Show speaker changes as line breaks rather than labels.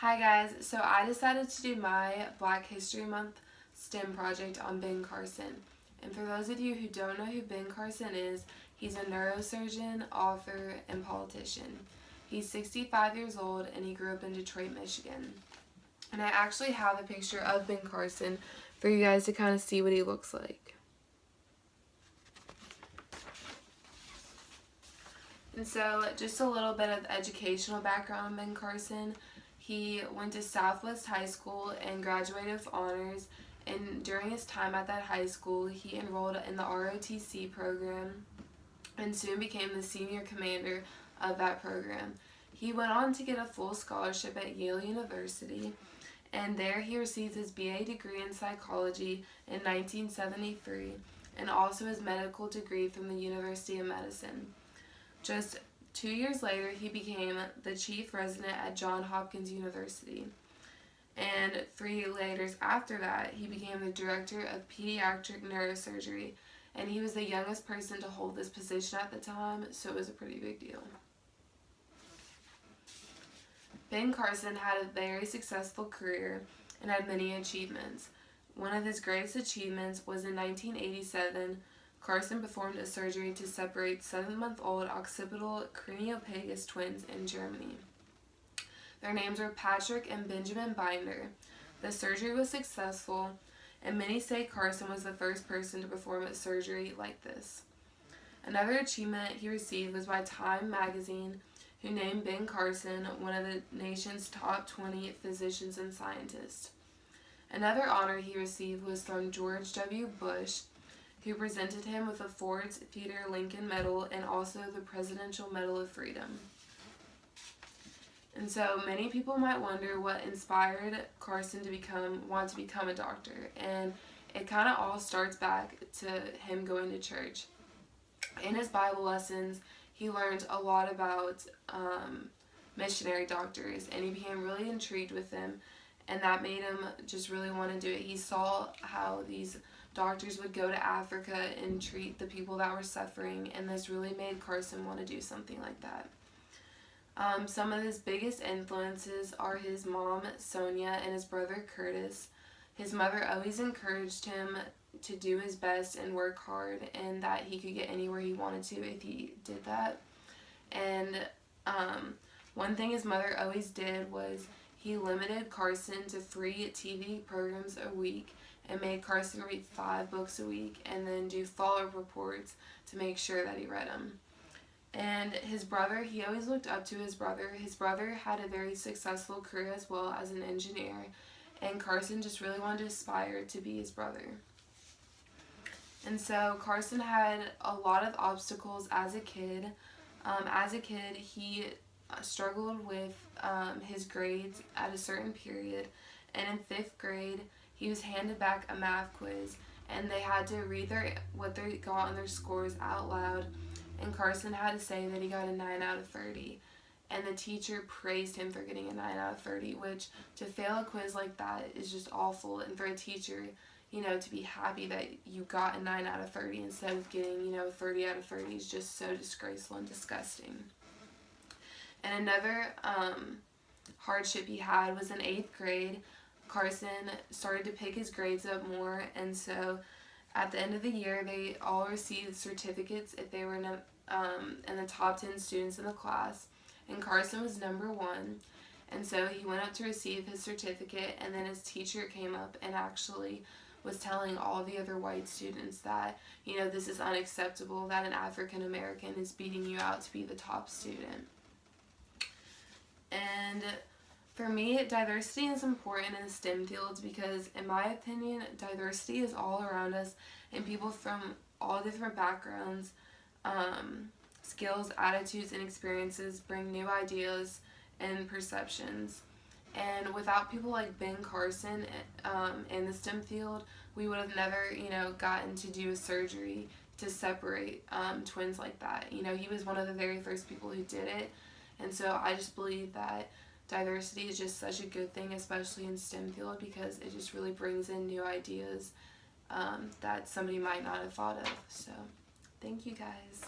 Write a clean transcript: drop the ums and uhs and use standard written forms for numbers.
Hi guys, so I decided to do my Black History Month STEM project on Ben Carson. And for those of you who don't know who Ben Carson is, he's a neurosurgeon, author, and politician. He's 65 years old and he grew up in Detroit, Michigan. And I actually have a picture of Ben Carson for you guys to kind of see what he looks like. And so just a little bit of educational background on Ben Carson. He went to Southwest High School and graduated with honors, and during his time at that high school, he enrolled in the ROTC program and soon became the senior commander of that program. He went on to get a full scholarship at Yale University, and there he received his BA degree in psychology in 1973 and also his medical degree from the University of Medicine. Just 2 years later, he became the chief resident at Johns Hopkins University. And 3 years after that, he became the director of pediatric neurosurgery. And he was the youngest person to hold this position at the time, so it was a pretty big deal. Ben Carson had a very successful career and had many achievements. One of his greatest achievements was in 1987. Carson performed a surgery to separate 7-month-old occipital craniopagus twins in Germany. Their names were Patrick and Benjamin Binder. The surgery was successful, and many say Carson was the first person to perform a surgery like this. Another achievement he received was by Time magazine, who named Ben Carson one of the nation's top 20 physicians and scientists. Another honor he received was from George W. Bush, who presented him with a Ford Theodore Lincoln Medal and also the Presidential Medal of Freedom. And so many people might wonder what inspired Carson to want to become a doctor, and it kind of all starts back to him going to church. In his Bible lessons, he learned a lot about missionary doctors, and he became really intrigued with them, and that made him just really want to do it. He saw how these doctors would go to Africa and treat the people that were suffering, and this really made Carson want to do something like that. Some of his biggest influences are his mom, Sonia, and his brother, Curtis. His mother always encouraged him to do his best and work hard, and that he could get anywhere he wanted to if he did that. And one thing his mother always did was he limited Carson to 3 TV programs a week and made Carson read 5 books a week and then do follow-up reports to make sure that he read them. And his brother, he always looked up to his brother. His brother had a very successful career as well as an engineer, and Carson just really wanted to aspire to be his brother. And so Carson had a lot of obstacles as a kid. He struggled with his grades at a certain period, and in 5th grade, he was handed back a math quiz, and they had to read what they got on their scores out loud, and Carson had to say that he got a 9 out of 30. And the teacher praised him for getting a 9 out of 30, which to fail a quiz like that is just awful. And for a teacher, to be happy that you got a 9 out of 30 instead of getting, 30 out of 30 is just so disgraceful and disgusting. And another hardship he had was in 8th grade. Carson started to pick his grades up more, and so at the end of the year, they all received certificates if they were in the top 10 students in the class, and Carson was number 1, and so he went up to receive his certificate, and then his teacher came up and actually was telling all the other white students that, this is unacceptable, that an African American is beating you out to be the top student. And for me, diversity is important in the STEM fields because, in my opinion, diversity is all around us, and people from all different backgrounds, skills, attitudes, and experiences bring new ideas and perceptions. And without people like Ben Carson in the STEM field, we would have never, gotten to do a surgery to separate twins like that. He was one of the very first people who did it, and so I just believe that diversity is just such a good thing, especially in STEM field, because it just really brings in new ideas that somebody might not have thought of. So, thank you guys.